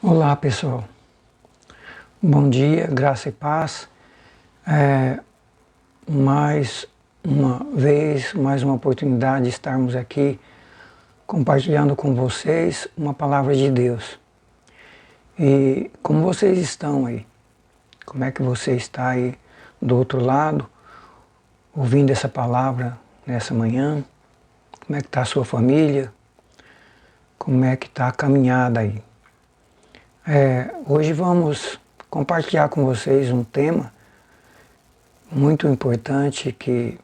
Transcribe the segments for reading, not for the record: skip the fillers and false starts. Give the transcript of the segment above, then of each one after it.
Olá pessoal, bom dia, graça e paz. Mais uma vez, mais uma oportunidade de estarmos aqui compartilhando com vocês uma palavra de Deus. E como vocês estão aí? Como é que você está aí do outro lado, ouvindo essa palavra nessa manhã? Como é que está a sua família? Como é que está a caminhada aí? Hoje vamos compartilhar com vocês um tema muito importante que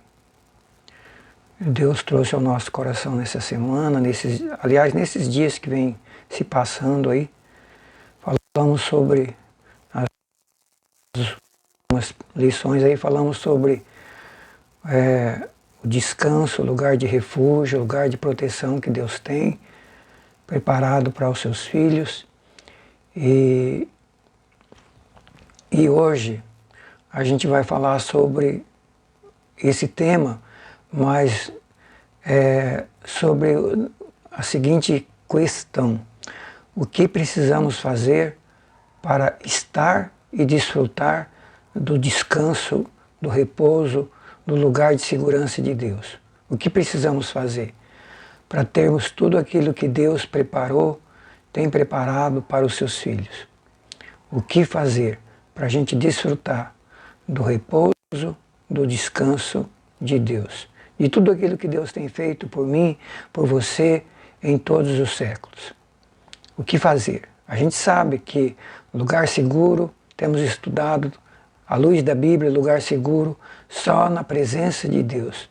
Deus trouxe ao nosso coração nessa semana, nesses dias que vem se passando aí. Falamos sobre algumas lições aí, falamos sobre o descanso, o lugar de refúgio, o lugar de proteção que Deus tem preparado para os seus filhos. E hoje a gente vai falar sobre esse tema, mas sobre a seguinte questão: o que precisamos fazer para estar e desfrutar do descanso, do repouso, do lugar de segurança de Deus? O que precisamos fazer para termos tudo aquilo que Deus preparou, tem preparado para os seus filhos? O que fazer para a gente desfrutar do repouso, do descanso de Deus, de tudo aquilo que Deus tem feito por mim, por você, em todos os séculos? O que fazer? A gente sabe que lugar seguro, temos estudado à luz da Bíblia, lugar seguro só na presença de Deus.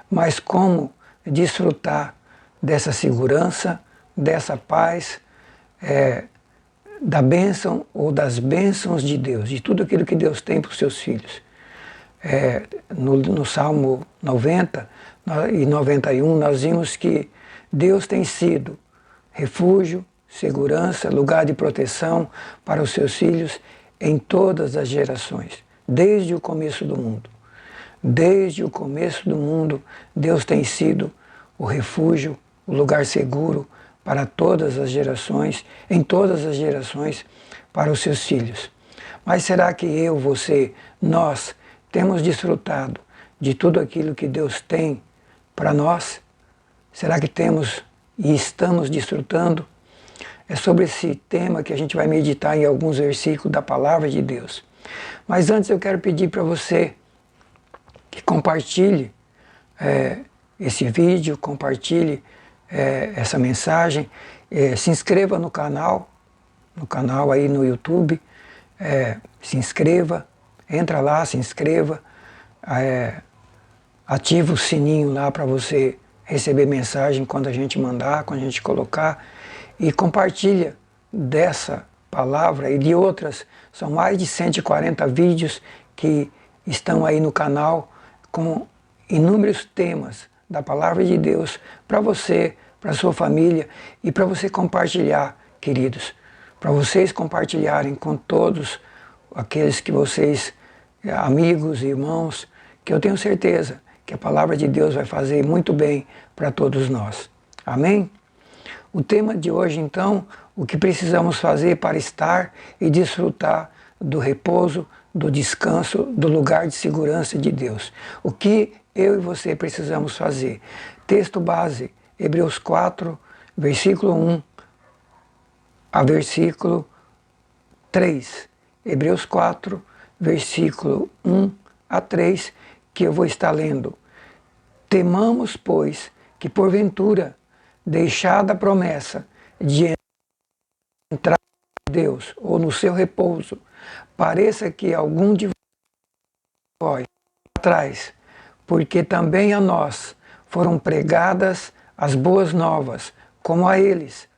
Mas como desfrutar dessa segurança, dessa paz, da bênção ou das bênçãos de Deus, de tudo aquilo que Deus tem para os seus filhos? No Salmo 90 e 91 nós vimos que Deus tem sido refúgio, segurança, lugar de proteção para os seus filhos em todas as gerações, desde o começo do mundo. Desde o começo do mundo, Deus tem sido o refúgio, o lugar seguro para todas as gerações, em todas as gerações, para os seus filhos. Mas será que eu, você, nós temos desfrutado de tudo aquilo que Deus tem para nós? Será que temos e estamos desfrutando? É sobre esse tema que a gente vai meditar em alguns versículos da Palavra de Deus. Mas antes eu quero pedir para você que compartilhe esse vídeo, compartilhe essa mensagem, se inscreva no canal aí no YouTube, se inscreva, entra lá, se inscreva, ativa o sininho lá para você receber mensagem quando a gente mandar, quando a gente colocar, e compartilha dessa palavra e de outras. São mais de 140 vídeos que estão aí no canal com inúmeros temas da Palavra de Deus para você, para sua família e para você compartilhar, queridos, para vocês compartilharem com todos aqueles que vocês, amigos, irmãos, que eu tenho certeza que a Palavra de Deus vai fazer muito bem para todos nós. Amém? O tema de hoje, então, o que precisamos fazer para estar e desfrutar do repouso, do descanso, do lugar de segurança de Deus. O que eu e você precisamos fazer? Texto base, Hebreus 4, versículo 1 a versículo 3. Hebreus 4, versículo 1 a 3, que eu vou estar lendo. Temamos, pois, que porventura, deixada a promessa de entrar em Deus ou no seu repouso, pareça que algum de vós atrás, porque também a nós foram pregadas as boas novas, como a eles.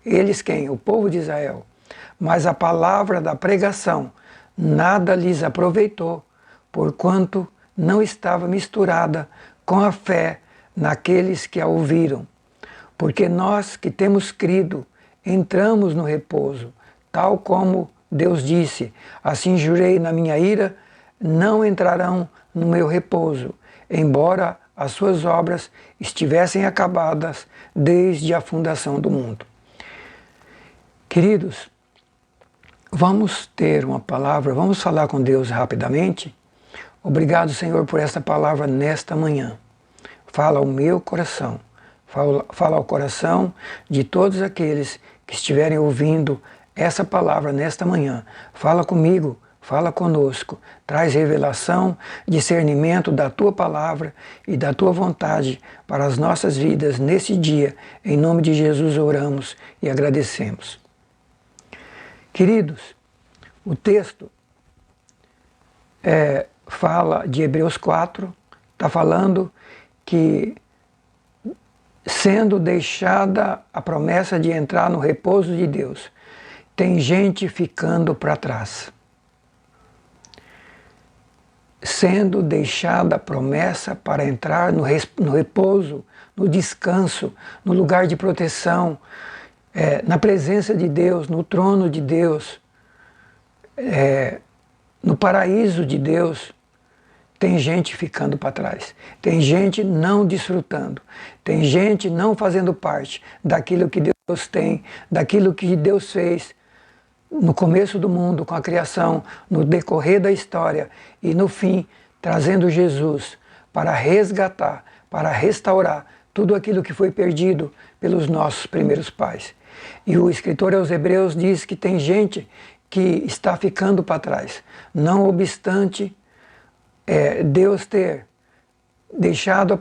Eles quem? O povo de Israel. Mas a palavra da pregação nada lhes aproveitou, porquanto não estava misturada com a fé naqueles que a ouviram. Porque nós que temos crido, entramos no repouso, tal como Deus disse: assim jurei na minha ira, não entrarão no meu repouso, embora as suas obras estivessem acabadas desde a fundação do mundo. Queridos, vamos ter uma palavra, vamos falar com Deus rapidamente. Obrigado, Senhor, por esta palavra nesta manhã. Fala ao meu coração, fala ao coração de todos aqueles que estiverem ouvindo essa palavra nesta manhã. Fala comigo, fala conosco, traz revelação, discernimento da Tua palavra e da Tua vontade para as nossas vidas nesse dia. Em nome de Jesus oramos e agradecemos. Queridos, o texto fala de Hebreus 4, está falando que sendo deixada a promessa de entrar no repouso de Deus, tem gente ficando para trás. Sendo deixada a promessa para entrar no repouso, no descanso, no lugar de proteção, na presença de Deus, no trono de Deus, no paraíso de Deus, tem gente ficando para trás, tem gente não desfrutando, tem gente não fazendo parte daquilo que Deus tem, daquilo que Deus fez no começo do mundo, com a criação, no decorrer da história e no fim, trazendo Jesus para resgatar, para restaurar tudo aquilo que foi perdido pelos nossos primeiros pais. E o escritor aos Hebreus diz que tem gente que está ficando para trás, não obstante Deus ter deixado a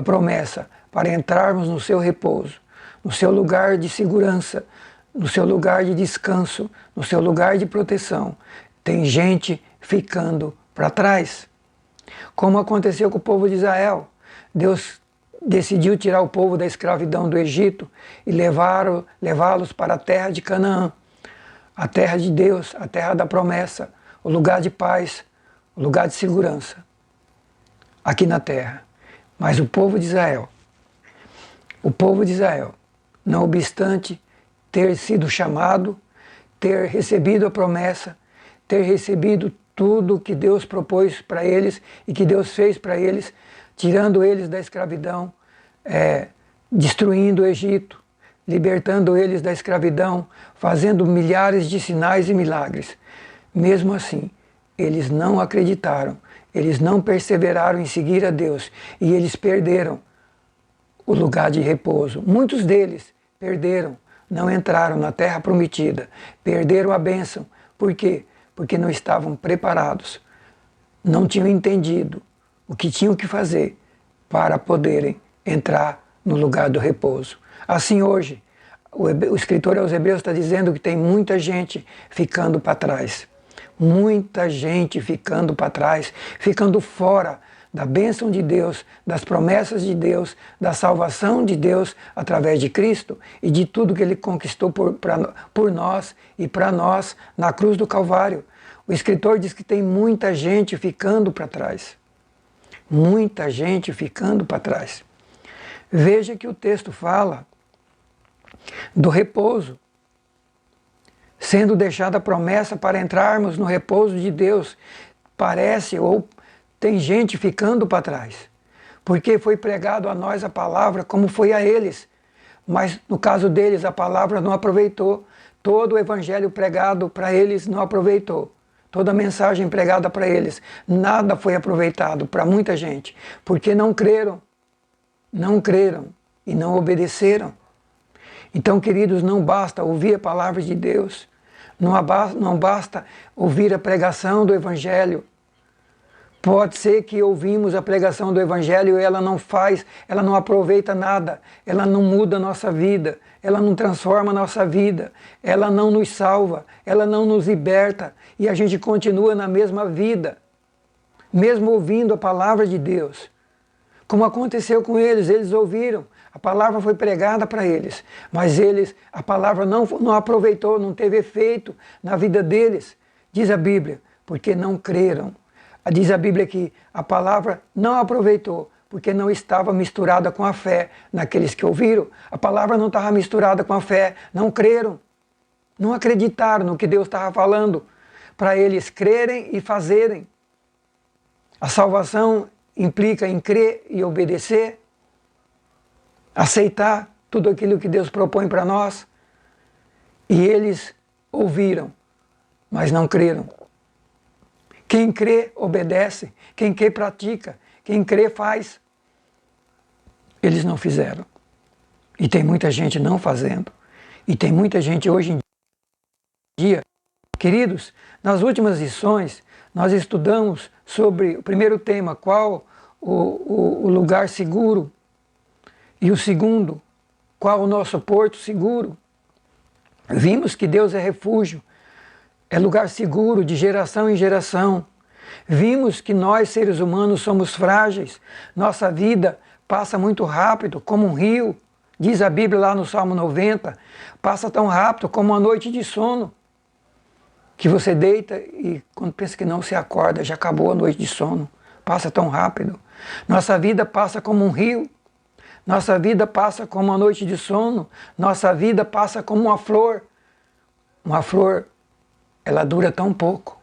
promessa para entrarmos no seu repouso, no seu lugar de segurança, no seu lugar de descanso, no seu lugar de proteção. Tem gente ficando para trás. Como aconteceu com o povo de Israel. Deus decidiu tirar o povo da escravidão do Egito e levá-los para a terra de Canaã, a terra de Deus, a terra da promessa, o lugar de paz, o lugar de segurança, aqui na terra. Mas o povo de Israel, não obstante ter sido chamado, ter recebido a promessa, ter recebido tudo que Deus propôs para eles e que Deus fez para eles, tirando eles da escravidão, destruindo o Egito, libertando eles da escravidão, fazendo milhares de sinais e milagres. Mesmo assim, eles não acreditaram, eles não perseveraram em seguir a Deus e eles perderam o lugar de repouso. Muitos deles perderam, não entraram na terra prometida, perderam a bênção. Por quê? Porque não estavam preparados, não tinham entendido o que tinham que fazer para poderem entrar no lugar do repouso. Assim hoje, o escritor aos Hebreus está dizendo que tem muita gente ficando para trás. Muita gente ficando para trás, ficando fora da bênção de Deus, das promessas de Deus, da salvação de Deus através de Cristo e de tudo que Ele conquistou por nós e para nós na cruz do Calvário. O escritor diz que tem muita gente ficando para trás. Muita gente ficando para trás. Veja que o texto fala do repouso, sendo deixada a promessa para entrarmos no repouso de Deus. Parece, ou tem gente ficando para trás, porque foi pregado a nós a palavra como foi a eles, mas no caso deles a palavra não aproveitou, todo o evangelho pregado para eles não aproveitou, toda a mensagem pregada para eles, nada foi aproveitado para muita gente, porque não creram e não obedeceram. Então, queridos, não basta ouvir a palavra de Deus, não basta ouvir a pregação do Evangelho. Pode ser que ouvimos a pregação do Evangelho e ela não aproveita nada, ela não muda a nossa vida, ela não transforma a nossa vida, ela não nos salva, ela não nos liberta e a gente continua na mesma vida, mesmo ouvindo a palavra de Deus. Como aconteceu com eles, eles ouviram, a palavra foi pregada para eles, mas a palavra não aproveitou, não teve efeito na vida deles, diz a Bíblia, porque não creram. Diz a Bíblia que a palavra não aproveitou, porque não estava misturada com a fé naqueles que ouviram. A palavra não estava misturada com a fé, não creram, não acreditaram no que Deus estava falando, para eles crerem e fazerem. A salvação implica em crer e obedecer, aceitar tudo aquilo que Deus propõe para nós. E eles ouviram, mas não creram. Quem crê, obedece. Quem crê, pratica. Quem crê, faz. Eles não fizeram. E tem muita gente não fazendo. E tem muita gente hoje em dia. Queridos, nas últimas lições, nós estudamos sobre o primeiro tema, qual o lugar seguro. E o segundo, qual o nosso porto seguro. Vimos que Deus é refúgio, é lugar seguro de geração em geração. Vimos que nós, seres humanos, somos frágeis. Nossa vida passa muito rápido, como um rio. Diz a Bíblia lá no Salmo 90, passa tão rápido como uma noite de sono, que você deita e quando pensa que não, se acorda, já acabou a noite de sono. Passa tão rápido. Nossa vida passa como um rio. Nossa vida passa como uma noite de sono. Nossa vida passa como uma flor. Uma flor, ela dura tão pouco.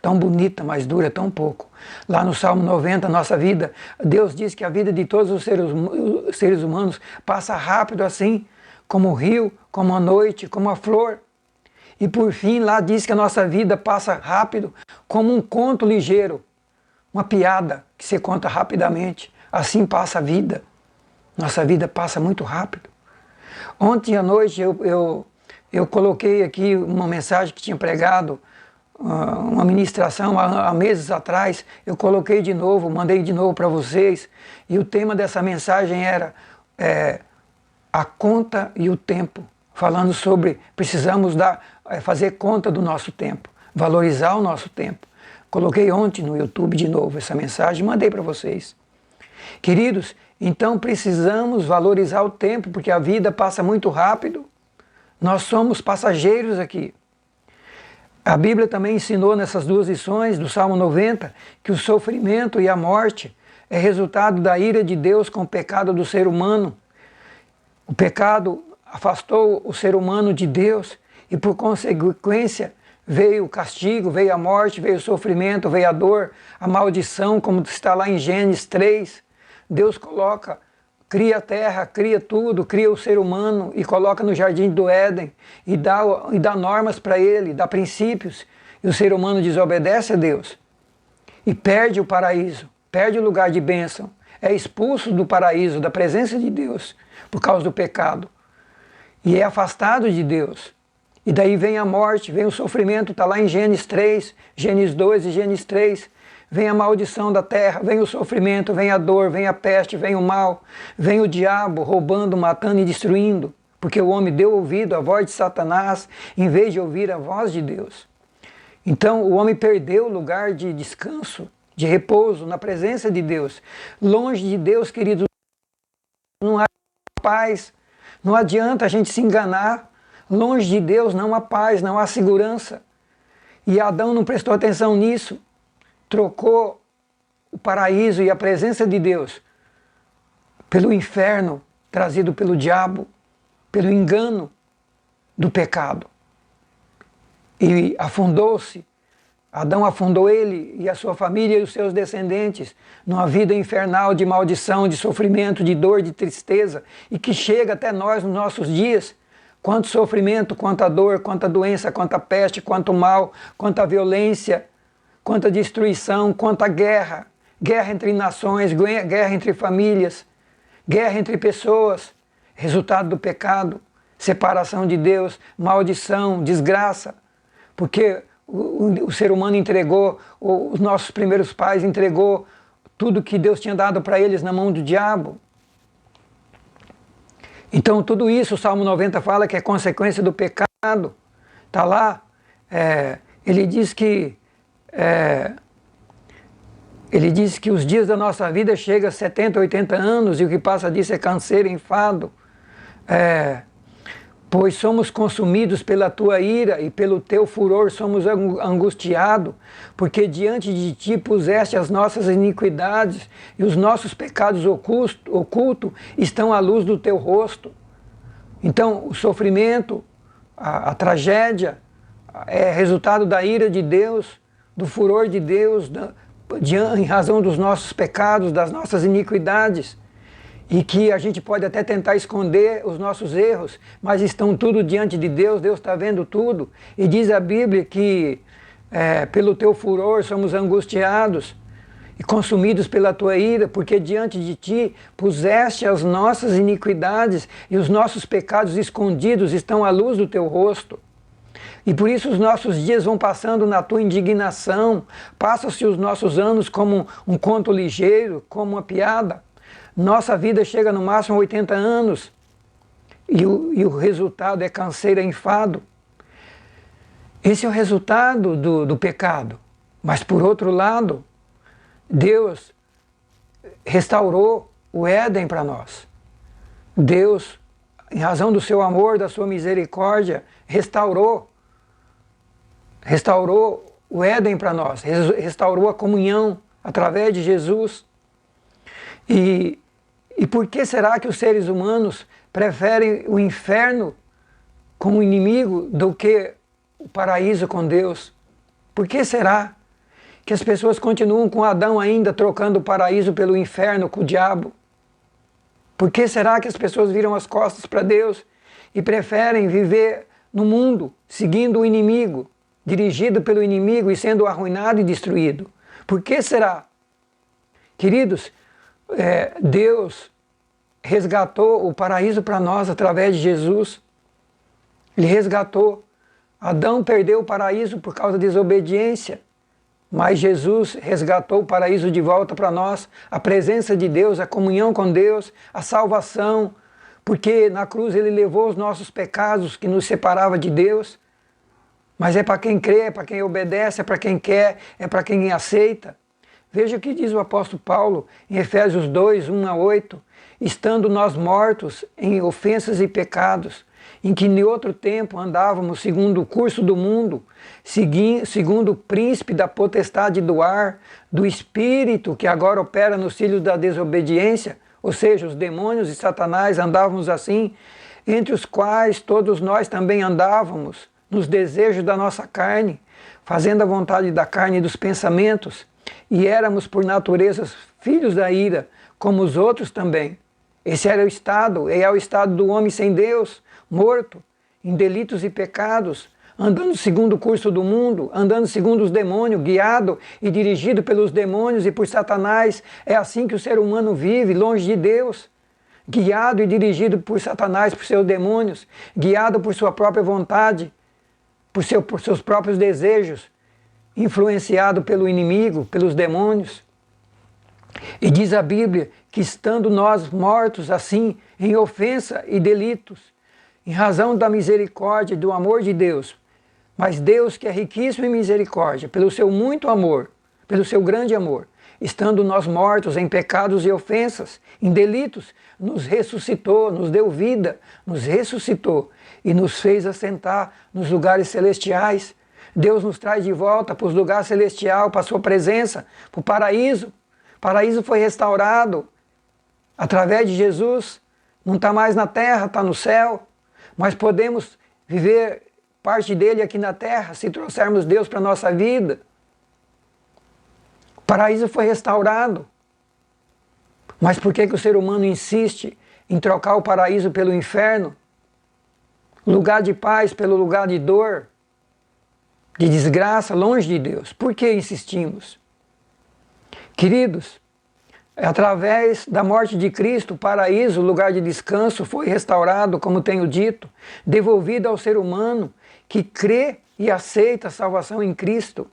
Tão bonita, mas dura tão pouco. Lá no Salmo 90, nossa vida, Deus diz que a vida de todos os seres humanos passa rápido assim, como o rio, como a noite, como a flor. E por fim, lá diz que a nossa vida passa rápido, como um conto ligeiro, uma piada que se conta rapidamente. Assim passa a vida. Nossa vida passa muito rápido. Ontem à noite eu coloquei aqui uma mensagem que tinha pregado, uma ministração há meses atrás. Eu coloquei de novo, mandei de novo para vocês. E o tema dessa mensagem era a conta e o tempo. Falando sobre precisamos fazer conta do nosso tempo, valorizar o nosso tempo. Coloquei ontem no YouTube de novo essa mensagem e mandei para vocês. Queridos, então precisamos valorizar o tempo, porque a vida passa muito rápido. Nós somos passageiros aqui. A Bíblia também ensinou nessas duas lições do Salmo 90 que o sofrimento e a morte é resultado da ira de Deus com o pecado do ser humano. O pecado afastou o ser humano de Deus e, por consequência, veio o castigo, veio a morte, veio o sofrimento, veio a dor, a maldição, como está lá em Gênesis 3. Deus cria a terra, cria tudo, cria o ser humano e coloca no jardim do Éden e dá normas para ele, dá princípios. E o ser humano desobedece a Deus e perde o paraíso, perde o lugar de bênção, é expulso do paraíso, da presença de Deus, por causa do pecado. E é afastado de Deus. E daí vem a morte, vem o sofrimento, está lá em Gênesis 3, Gênesis 2 e Gênesis 3. Vem a maldição da terra, vem o sofrimento, vem a dor, vem a peste, vem o mal, vem o diabo roubando, matando e destruindo, porque o homem deu ouvido à voz de Satanás em vez de ouvir a voz de Deus. Então o homem perdeu o lugar de descanso, de repouso na presença de Deus. Longe de Deus, queridos, não há paz, não adianta a gente se enganar. Longe de Deus não há paz, não há segurança. E Adão não prestou atenção nisso. Trocou o paraíso e a presença de Deus pelo inferno trazido pelo diabo, pelo engano do pecado. E afundou-se. Adão afundou ele e a sua família e os seus descendentes numa vida infernal de maldição, de sofrimento, de dor, de tristeza, e que chega até nós nos nossos dias. Quanto sofrimento, quanta dor, quanta doença, quanta peste, quanto mal, quanta violência, quanta destruição, quanta guerra. Guerra entre nações, guerra entre famílias, guerra entre pessoas, resultado do pecado, separação de Deus, maldição, desgraça, porque o ser humano entregou, os nossos primeiros pais entregou tudo que Deus tinha dado para eles na mão do diabo. Então tudo isso o Salmo 90 fala que é consequência do pecado. Está lá, ele diz que os dias da nossa vida chegam a 70, 80 anos e o que passa disso é canseiro e enfado. Pois somos consumidos pela tua ira e pelo teu furor somos angustiados, porque diante de ti puseste as nossas iniquidades e os nossos pecados ocultos estão à luz do teu rosto. Então o sofrimento, a tragédia é resultado da ira de Deus, do furor de Deus, em razão dos nossos pecados, das nossas iniquidades. e que a gente pode até tentar esconder os nossos erros, mas estão tudo diante de Deus, Deus está vendo tudo. E diz a Bíblia que pelo teu furor somos angustiados e consumidos pela tua ira, porque diante de ti puseste as nossas iniquidades e os nossos pecados escondidos estão à luz do teu rosto. E por isso os nossos dias vão passando na tua indignação, passam-se os nossos anos como um conto ligeiro, como uma piada. Nossa vida chega no máximo a 80 anos e o resultado é canseira e enfado. Esse é o resultado do pecado. Mas por outro lado, Deus restaurou o Éden para nós. Deus, em razão do seu amor, da sua misericórdia, restaurou o Éden para nós, restaurou a comunhão através de Jesus. E por que será que os seres humanos preferem o inferno como inimigo do que o paraíso com Deus? Por que será que as pessoas continuam com Adão ainda trocando o paraíso pelo inferno com o diabo? Por que será que as pessoas viram as costas para Deus e preferem viver no mundo seguindo o inimigo, dirigido pelo inimigo e sendo arruinado e destruído? Por que será? Queridos, Deus resgatou o paraíso para nós através de Jesus. Ele resgatou. Adão perdeu o paraíso por causa da desobediência, mas Jesus resgatou o paraíso de volta para nós, a presença de Deus, a comunhão com Deus, a salvação, porque na cruz Ele levou os nossos pecados que nos separava de Deus. Mas é para quem crê, é para quem obedece, é para quem quer, é para quem aceita. Veja o que diz o apóstolo Paulo em Efésios 2, 1 a 8. Estando nós mortos em ofensas e pecados, em que em outro tempo andávamos segundo o curso do mundo, segundo o príncipe da potestade do ar, do espírito que agora opera nos filhos da desobediência, ou seja, os demônios e Satanás, andávamos assim, entre os quais todos nós também andávamos, nos desejos da nossa carne, fazendo a vontade da carne e dos pensamentos, e éramos por natureza filhos da ira, como os outros também. Esse era o estado, é o estado do homem sem Deus, morto, em delitos e pecados, andando segundo o curso do mundo, andando segundo os demônios, guiado e dirigido pelos demônios e por Satanás. É assim que o ser humano vive, longe de Deus, guiado e dirigido por Satanás, por seus demônios, guiado por sua própria vontade, por seus próprios desejos, influenciado pelo inimigo, pelos demônios. E diz a Bíblia que estando nós mortos assim, em ofensa e delitos, em razão da misericórdia e do amor de Deus, mas Deus que é riquíssimo em misericórdia, pelo seu muito amor, pelo seu grande amor, estando nós mortos em pecados e ofensas, em delitos, nos ressuscitou, nos deu vida, nos ressuscitou e nos fez assentar nos lugares celestiais. Deus nos traz de volta para os lugares celestiais, para a sua presença, para o paraíso. O paraíso foi restaurado através de Jesus, não está mais na terra, está no céu, mas podemos viver parte dele aqui na terra, se trouxermos Deus para a nossa vida. O paraíso foi restaurado. Mas por que o ser humano insiste em trocar o paraíso pelo inferno? Lugar de paz pelo lugar de dor, de desgraça, longe de Deus. Por que insistimos? Queridos, através da morte de Cristo, o paraíso, o lugar de descanso, foi restaurado, como tenho dito, devolvido ao ser humano que crê e aceita a salvação em Cristo.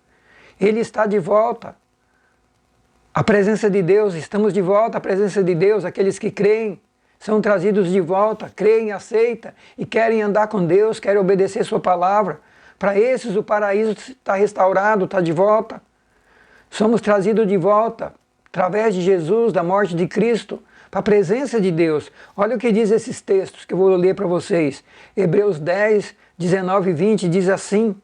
Ele está de volta. A presença de Deus, estamos de volta à presença de Deus. Aqueles que creem são trazidos de volta, creem, aceitam e querem andar com Deus, querem obedecer sua palavra. Para esses o paraíso está restaurado, está de volta. Somos trazidos de volta, através de Jesus, da morte de Cristo, para a presença de Deus. Olha o que diz esses textos que eu vou ler para vocês. Hebreus 10, 19 e 20 diz assim: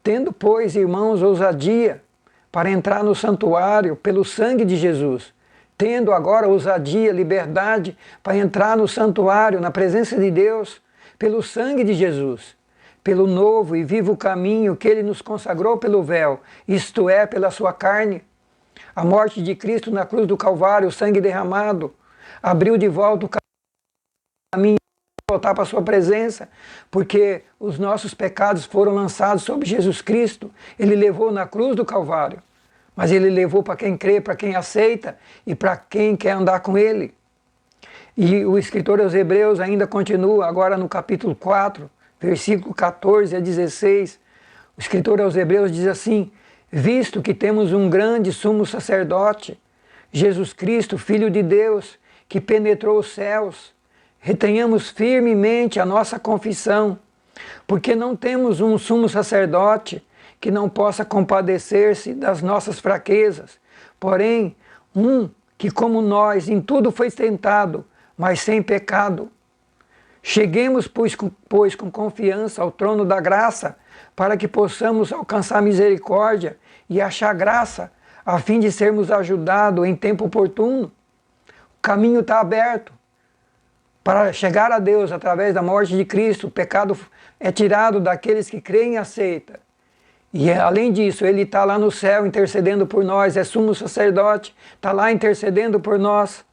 tendo, pois, irmãos, ousadia para entrar no santuário pelo sangue de Jesus, tendo agora ousadia, liberdade para entrar no santuário, na presença de Deus, pelo sangue de Jesus, pelo novo e vivo caminho que Ele nos consagrou pelo véu, isto é, pela sua carne, a morte de Cristo na cruz do Calvário, o sangue derramado, abriu de volta o caminho para voltar para a sua presença, porque os nossos pecados foram lançados sobre Jesus Cristo. Ele levou na cruz do Calvário, mas Ele levou para quem crê, para quem aceita e para quem quer andar com Ele. E o escritor aos Hebreus ainda continua, agora no capítulo 4, versículo 14 a 16, o escritor aos Hebreus diz assim: visto que temos um grande sumo sacerdote, Jesus Cristo, Filho de Deus, que penetrou os céus, retenhamos firmemente a nossa confissão, porque não temos um sumo sacerdote que não possa compadecer-se das nossas fraquezas, porém um que, como nós, em tudo foi tentado, mas sem pecado. Cheguemos, pois, com confiança ao trono da graça, para que possamos alcançar misericórdia e achar graça, a fim de sermos ajudados em tempo oportuno. O caminho está aberto para chegar a Deus através da morte de Cristo. O pecado é tirado daqueles que creem e aceitam. E além disso, Ele está lá no céu intercedendo por nós, é sumo sacerdote, está lá intercedendo por nós.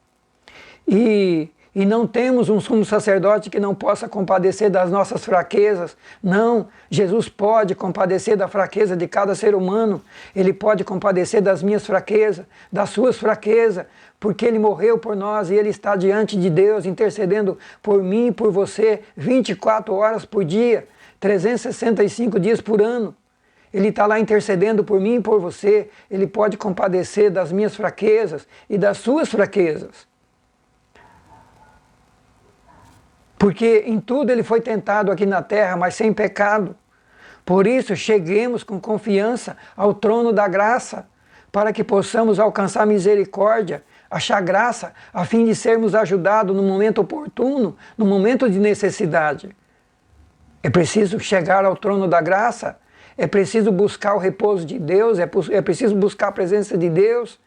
E não temos um sumo sacerdote que não possa compadecer das nossas fraquezas. Não, Jesus pode compadecer da fraqueza de cada ser humano. Ele pode compadecer das minhas fraquezas, das suas fraquezas, porque Ele morreu por nós e Ele está diante de Deus, intercedendo por mim e por você, 24 horas por dia, 365 dias por ano. Ele está lá intercedendo por mim e por você. Ele pode compadecer das minhas fraquezas e das suas fraquezas. Porque em tudo Ele foi tentado aqui na terra, mas sem pecado. Por isso, cheguemos com confiança ao trono da graça, para que possamos alcançar misericórdia, achar graça, a fim de sermos ajudados no momento oportuno, no momento de necessidade. É preciso chegar ao trono da graça, é preciso buscar o repouso de Deus, é preciso buscar a presença de Deus,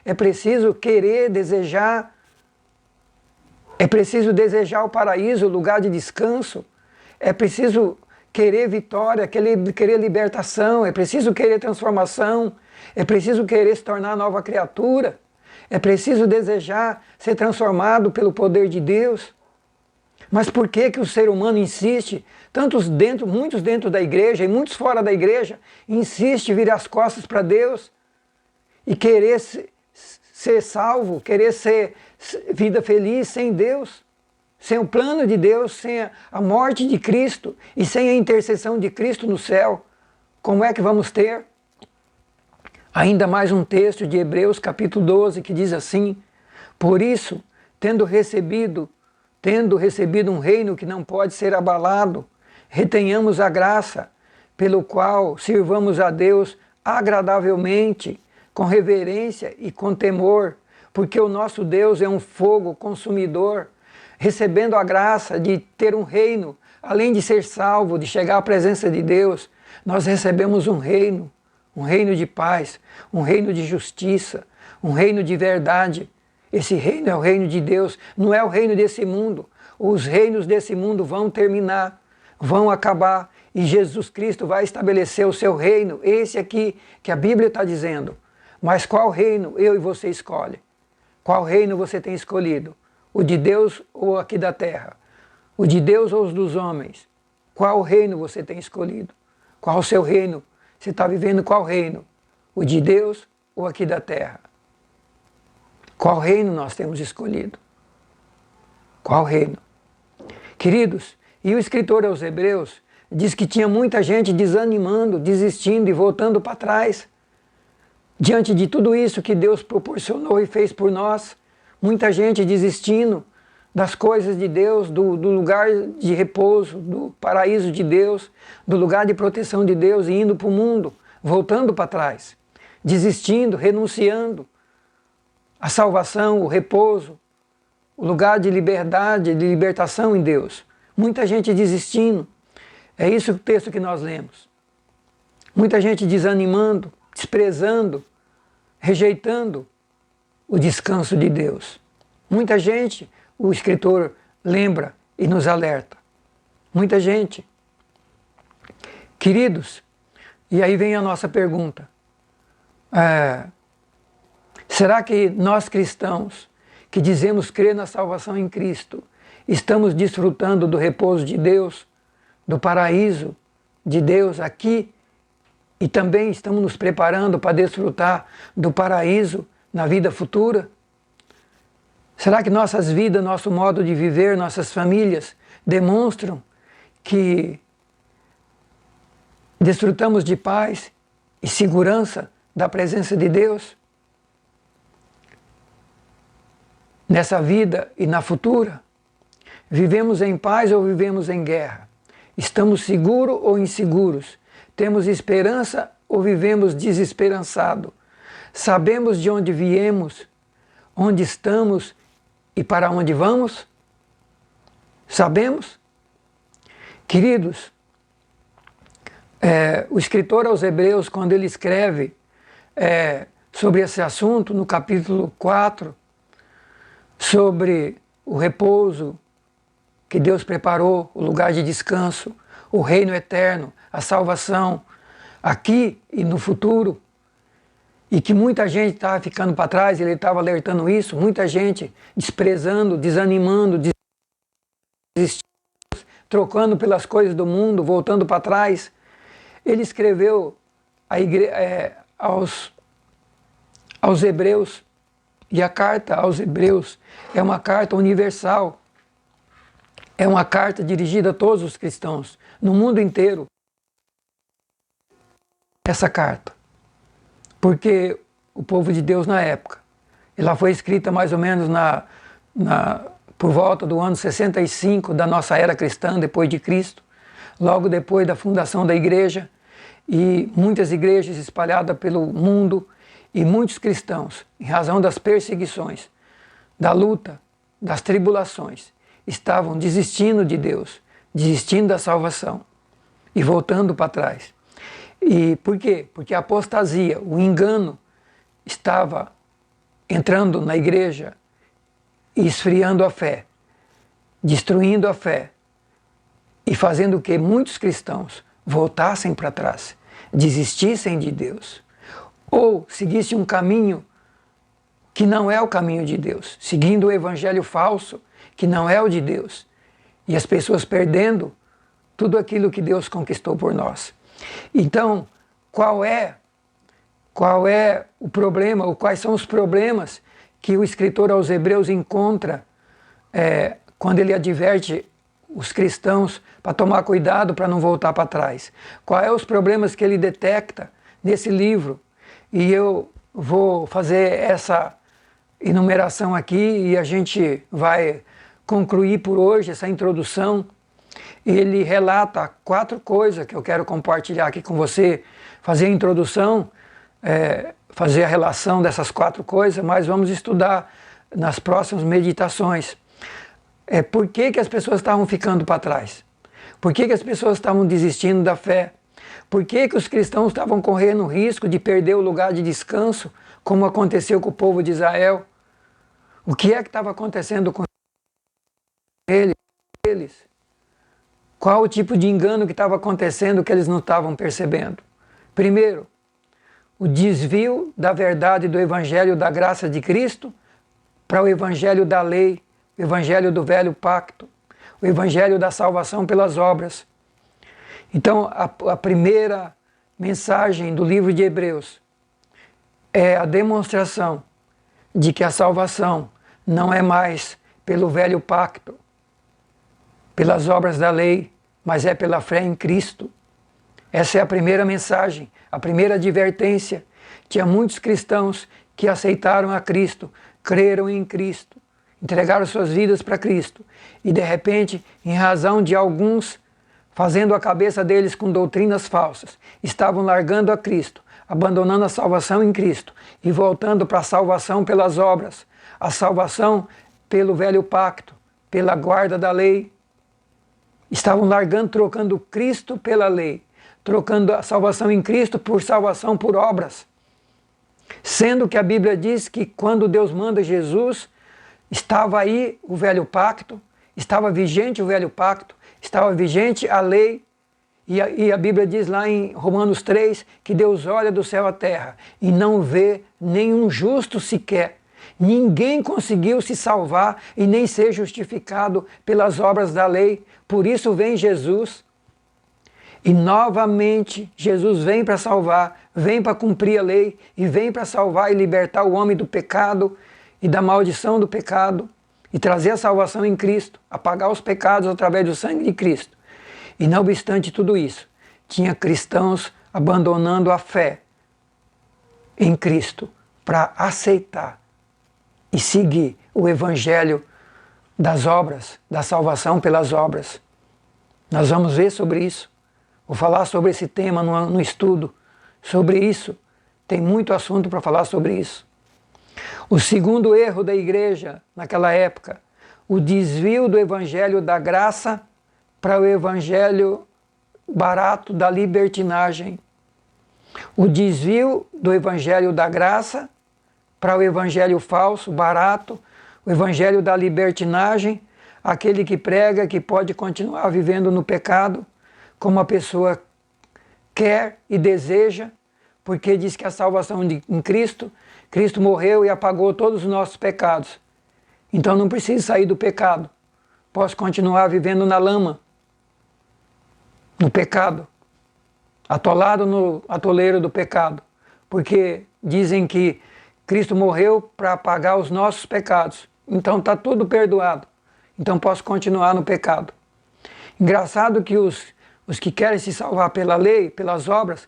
é preciso querer, desejar. É preciso desejar o paraíso, o lugar de descanso. É preciso querer vitória, querer libertação. É preciso querer transformação. É preciso querer se tornar nova criatura. É preciso desejar ser transformado pelo poder de Deus. Mas por que o ser humano insiste, muitos dentro da igreja e muitos fora da igreja, insiste em virar as costas para Deus e querer ser salvo, querer ser vida feliz sem Deus, sem o plano de Deus, sem a morte de Cristo e sem a intercessão de Cristo no céu? Como é que vamos ter? Ainda mais um texto de Hebreus capítulo 12 que diz assim: por isso, tendo recebido um reino que não pode ser abalado, retenhamos a graça, pelo qual sirvamos a Deus agradavelmente, com reverência e com temor, porque o nosso Deus é um fogo consumidor. Recebendo a graça de ter um reino, além de ser salvo, de chegar à presença de Deus, nós recebemos um reino de paz, um reino de justiça, um reino de verdade. Esse reino é o reino de Deus, não é o reino desse mundo. Os reinos desse mundo vão terminar, vão acabar, e Jesus Cristo vai estabelecer o seu reino, esse aqui que a Bíblia está dizendo. Mas qual reino eu e você escolhe? Qual reino você tem escolhido? O de Deus ou aqui da terra? O de Deus ou os dos homens? Qual reino você tem escolhido? Qual o seu reino? Você está vivendo qual reino? O de Deus ou aqui da terra? Qual reino nós temos escolhido? Qual reino? Queridos, e o escritor aos Hebreus diz que tinha muita gente desanimando, desistindo e voltando para trás. Diante de tudo isso que Deus proporcionou e fez por nós, muita gente desistindo das coisas de Deus, do lugar de repouso, do paraíso de Deus, do lugar de proteção de Deus e indo para o mundo, voltando para trás, desistindo, renunciando à salvação, o repouso, o lugar de liberdade, de libertação em Deus. Muita gente desistindo. É isso o texto que nós lemos. Muita gente desanimando, desprezando, rejeitando o descanso de Deus. Muita gente, o escritor lembra e nos alerta. Muita gente. Queridos, e aí vem a nossa pergunta. Será que nós cristãos que dizemos crer na salvação em Cristo, estamos desfrutando do repouso de Deus, do paraíso de Deus aqui, e também estamos nos preparando para desfrutar do paraíso na vida futura? Será que nossas vidas, nosso modo de viver, nossas famílias demonstram que desfrutamos de paz e segurança da presença de Deus nessa vida e na futura? Vivemos em paz ou vivemos em guerra? Estamos seguros ou inseguros? Temos esperança ou vivemos desesperançados? Sabemos de onde viemos, onde estamos e para onde vamos? Sabemos? Queridos, o escritor aos Hebreus, quando ele escreve sobre esse assunto, no capítulo 4, sobre o repouso que Deus preparou, o lugar de descanso, o reino eterno, a salvação, aqui e no futuro, e que muita gente estava ficando para trás, ele estava alertando isso, muita gente desprezando, desanimando, desistindo, trocando pelas coisas do mundo, voltando para trás. Ele escreveu aos Hebreus, e a carta aos Hebreus é uma carta universal, é uma carta dirigida a todos os cristãos, no mundo inteiro. Essa carta, porque o povo de Deus na época, ela foi escrita mais ou menos por volta do ano 65 da nossa era cristã, depois de Cristo, logo depois da fundação da igreja, e muitas igrejas espalhadas pelo mundo, e muitos cristãos, em razão das perseguições, da luta, das tribulações, estavam desistindo de Deus, desistindo da salvação e voltando para trás. E por quê? Porque a apostasia, o engano, estava entrando na igreja e esfriando a fé, destruindo a fé e fazendo que muitos cristãos voltassem para trás, desistissem de Deus, ou seguissem um caminho que não é o caminho de Deus, seguindo o evangelho falso, que não é o de Deus, e as pessoas perdendo tudo aquilo que Deus conquistou por nós. Então, qual é o problema, ou quais são os problemas que o escritor aos Hebreus encontra quando ele adverte os cristãos para tomar cuidado para não voltar para trás? Quais são os problemas que ele detecta nesse livro? E eu vou fazer essa enumeração aqui e a gente vai concluir por hoje essa introdução. Ele relata 4 coisas que eu quero compartilhar aqui com você, fazer a introdução, fazer a relação dessas 4 coisas, mas vamos estudar nas próximas meditações. Por que as pessoas estavam ficando para trás? Por que as pessoas estavam desistindo da fé? Por que os cristãos estavam correndo o risco de perder o lugar de descanso, como aconteceu com o povo de Israel? O que é que estava acontecendo com eles? Qual o tipo de engano que estava acontecendo que eles não estavam percebendo? Primeiro, o desvio da verdade do evangelho da graça de Cristo para o evangelho da lei, o evangelho do velho pacto, o evangelho da salvação pelas obras. Então, a primeira mensagem do livro de Hebreus é a demonstração de que a salvação não é mais pelo velho pacto, pelas obras da lei, mas é pela fé em Cristo. Essa é a primeira mensagem, a primeira advertência. Tinha muitos cristãos que aceitaram a Cristo, creram em Cristo, entregaram suas vidas para Cristo, e de repente, em razão de alguns fazendo a cabeça deles com doutrinas falsas, estavam largando a Cristo, abandonando a salvação em Cristo e voltando para a salvação pelas obras, a salvação pelo velho pacto, pela guarda da lei. Estavam largando, trocando Cristo pela lei, trocando a salvação em Cristo por salvação por obras. Sendo que a Bíblia diz que quando Deus manda Jesus, estava aí o velho pacto, estava vigente o velho pacto, estava vigente a lei, e a Bíblia diz lá em Romanos 3 que Deus olha do céu à terra e não vê nenhum justo sequer. Ninguém conseguiu se salvar e nem ser justificado pelas obras da lei. Por isso vem Jesus. E novamente Jesus vem para salvar, vem para cumprir a lei e vem para salvar e libertar o homem do pecado e da maldição do pecado e trazer a salvação em Cristo, apagar os pecados através do sangue de Cristo. E não obstante tudo isso, tinha cristãos abandonando a fé em Cristo para aceitar e seguir o evangelho das obras, da salvação pelas obras. Nós vamos ver sobre isso. Vou falar sobre esse tema no estudo, sobre isso. Tem muito assunto para falar sobre isso. O segundo erro da igreja naquela época, o desvio do evangelho da graça para o evangelho barato da libertinagem. O desvio do evangelho da graça para o evangelho falso, barato, o evangelho da libertinagem, aquele que prega que pode continuar vivendo no pecado, como a pessoa quer e deseja, porque diz que a salvação em Cristo, Cristo morreu e apagou todos os nossos pecados. Então não preciso sair do pecado, posso continuar vivendo na lama, no pecado, atolado no atoleiro do pecado, porque dizem que Cristo morreu para apagar os nossos pecados, então está tudo perdoado, então posso continuar no pecado. Engraçado que os que querem se salvar pela lei, pelas obras,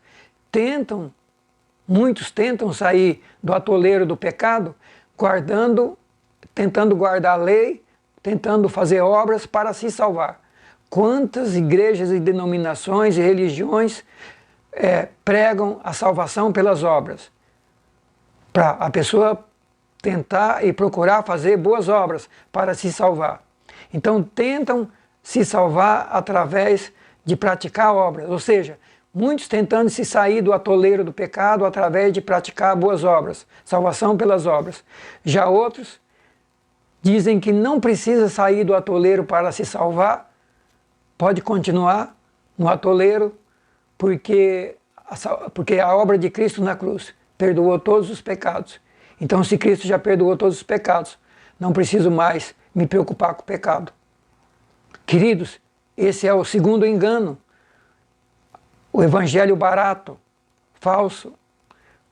muitos tentam sair do atoleiro do pecado, tentando guardar a lei, tentando fazer obras para se salvar. Quantas igrejas e denominações e religiões pregam a salvação pelas obras? Para a pessoa tentar e procurar fazer boas obras para se salvar. Então tentam se salvar através de praticar obras, ou seja, muitos tentando se sair do atoleiro do pecado através de praticar boas obras, salvação pelas obras. Já outros dizem que não precisa sair do atoleiro para se salvar, pode continuar no atoleiro, porque a obra de Cristo na cruz perdoou todos os pecados. Então, se Cristo já perdoou todos os pecados, não preciso mais me preocupar com o pecado. Queridos, esse é o segundo engano. O evangelho barato, falso.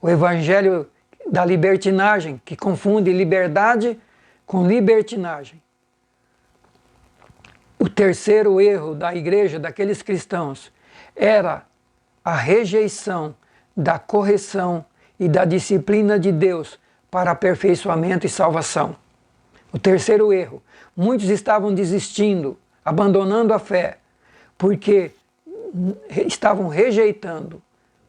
O evangelho da libertinagem, que confunde liberdade com libertinagem. O terceiro erro da igreja, daqueles cristãos, era a rejeição da correção e da disciplina de Deus para aperfeiçoamento e salvação. O terceiro erro, muitos estavam desistindo, abandonando a fé, porque estavam rejeitando,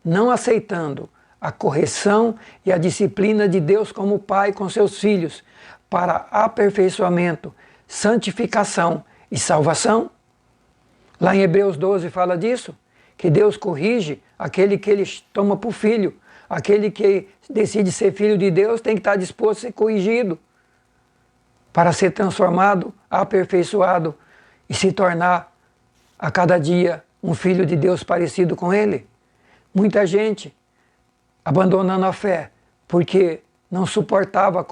não aceitando a correção e a disciplina de Deus como Pai com seus filhos para aperfeiçoamento, santificação e salvação. Lá em Hebreus 12 fala disso, que Deus corrige aquele que Ele toma por filho. Aquele que decide ser filho de Deus tem que estar disposto a ser corrigido para ser transformado, aperfeiçoado e se tornar a cada dia um filho de Deus parecido com Ele. Muita gente abandonando a fé porque não suportava a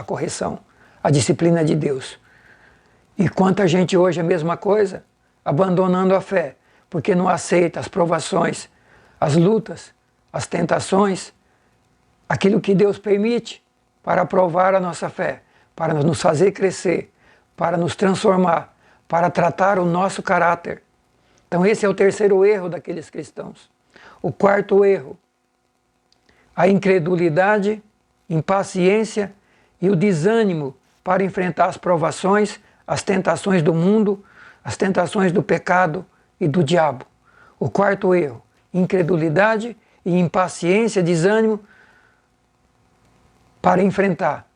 correção, a disciplina de Deus. E quanta gente hoje é a mesma coisa, abandonando a fé porque não aceita as provações, as lutas, as tentações, aquilo que Deus permite para provar a nossa fé, para nos fazer crescer, para nos transformar, para tratar o nosso caráter. Então esse é o terceiro erro daqueles cristãos. O quarto erro, a incredulidade, impaciência e o desânimo para enfrentar as provações, as tentações do mundo, as tentações do pecado e do diabo. O quarto erro, incredulidade e impaciência, desânimo para enfrentar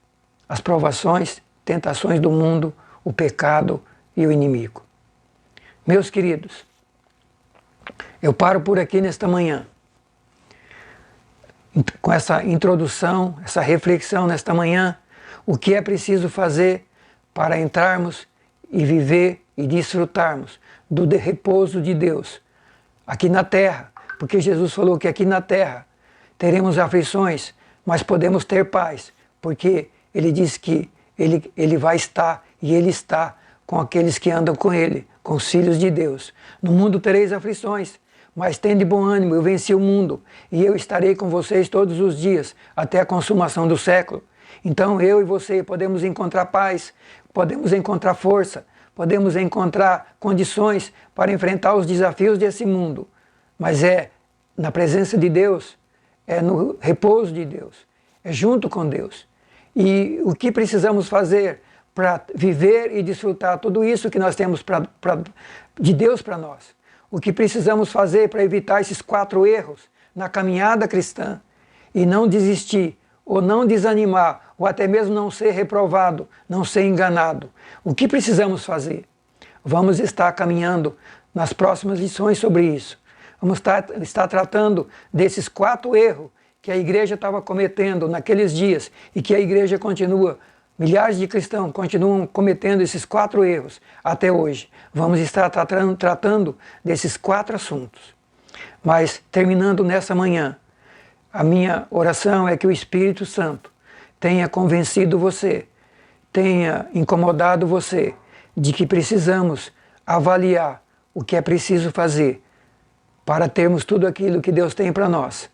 as provações, tentações do mundo, o pecado e o inimigo. Meus queridos, eu paro por aqui nesta manhã, com essa introdução, essa reflexão nesta manhã, o que é preciso fazer para entrarmos e viver e desfrutarmos do repouso de Deus aqui na terra, porque Jesus falou que aqui na terra teremos aflições, mas podemos ter paz, porque ele diz que ele vai estar e ele está com aqueles que andam com ele, com os filhos de Deus. No mundo tereis aflições, mas tende bom ânimo, eu venci o mundo, e eu estarei com vocês todos os dias, até a consumação do século. Então eu e você podemos encontrar paz, podemos encontrar força, podemos encontrar condições para enfrentar os desafios desse mundo. Mas é na presença de Deus, é no repouso de Deus, é junto com Deus. E o que precisamos fazer para viver e desfrutar tudo isso que nós temos de Deus para nós? O que precisamos fazer para evitar esses 4 erros na caminhada cristã e não desistir, ou não desanimar, ou até mesmo não ser reprovado, não ser enganado? O que precisamos fazer? Vamos estar caminhando nas próximas lições sobre isso. Vamos estar tratando desses 4 erros que a igreja estava cometendo naqueles dias e que a igreja continua. Milhares de cristãos continuam cometendo esses 4 erros até hoje. Vamos estar tratando desses 4 assuntos. Mas, terminando nessa manhã, a minha oração é que o Espírito Santo tenha convencido você, tenha incomodado você de que precisamos avaliar o que é preciso fazer para termos tudo aquilo que Deus tem para nós,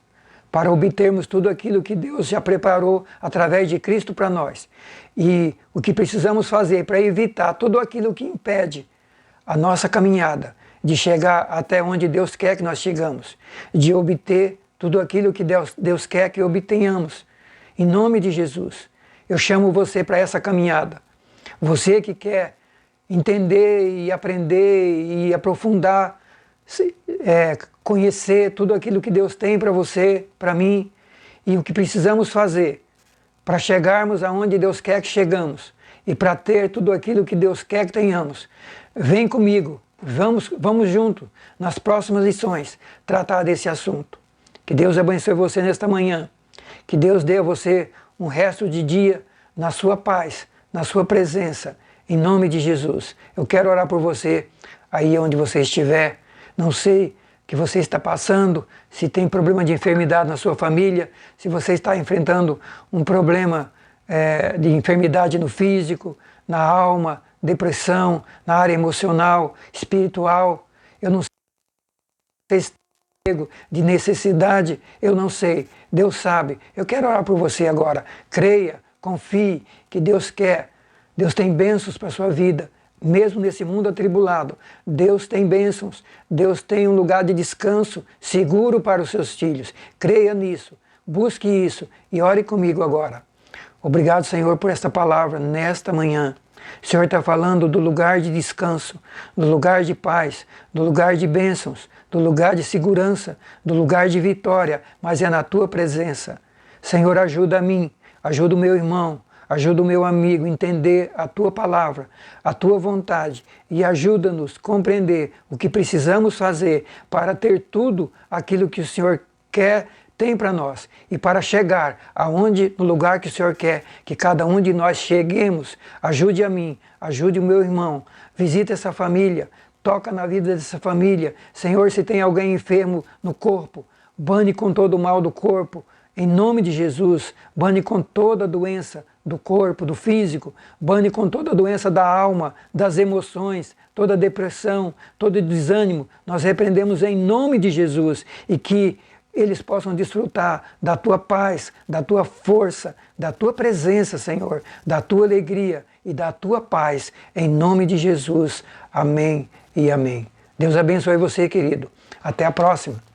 para obtermos tudo aquilo que Deus já preparou através de Cristo para nós. E o que precisamos fazer para evitar tudo aquilo que impede a nossa caminhada, de chegar até onde Deus quer que nós chegamos, de obter tudo aquilo que Deus quer que obtenhamos. Em nome de Jesus, eu chamo você para essa caminhada. Você que quer entender e aprender e aprofundar, conhecer tudo aquilo que Deus tem para você, para mim, e o que precisamos fazer para chegarmos aonde Deus quer que chegamos e para ter tudo aquilo que Deus quer que tenhamos. Vem comigo, vamos junto nas próximas lições tratar desse assunto. Que Deus abençoe você nesta manhã, que Deus dê a você um resto de dia na sua paz, na sua presença, em nome de Jesus. Eu quero orar por você aí onde você estiver. Não sei o que você está passando, se tem problema de enfermidade na sua família, se você está enfrentando um problema de enfermidade no físico, na alma, depressão, na área emocional, espiritual. Eu não sei se de necessidade, eu não sei. Deus sabe. Eu quero orar por você agora. Creia, confie que Deus quer. Deus tem bênçãos para a sua vida. Mesmo nesse mundo atribulado, Deus tem bênçãos, Deus tem um lugar de descanso seguro para os seus filhos. Creia nisso, busque isso e ore comigo agora. Obrigado, Senhor, por esta palavra nesta manhã. O Senhor está falando do lugar de descanso, do lugar de paz, do lugar de bênçãos, do lugar de segurança, do lugar de vitória, mas é na Tua presença. Senhor, ajuda a mim, ajuda o meu irmão, ajuda o meu amigo a entender a Tua palavra, a Tua vontade e ajuda-nos a compreender o que precisamos fazer para ter tudo aquilo que o Senhor tem para nós e para chegar no lugar que o Senhor quer que cada um de nós cheguemos. Ajude a mim, ajude o meu irmão, visite essa família, toca na vida dessa família. Senhor, se tem alguém enfermo no corpo, bane com todo o mal do corpo, em nome de Jesus. Bane com toda a doença do corpo, do físico, bane com toda a doença da alma, das emoções, toda a depressão, todo o desânimo. Nós repreendemos em nome de Jesus e que eles possam desfrutar da Tua paz, da Tua força, da Tua presença, Senhor, da Tua alegria e da Tua paz, em nome de Jesus. Amém e amém. Deus abençoe você, querido. Até a próxima.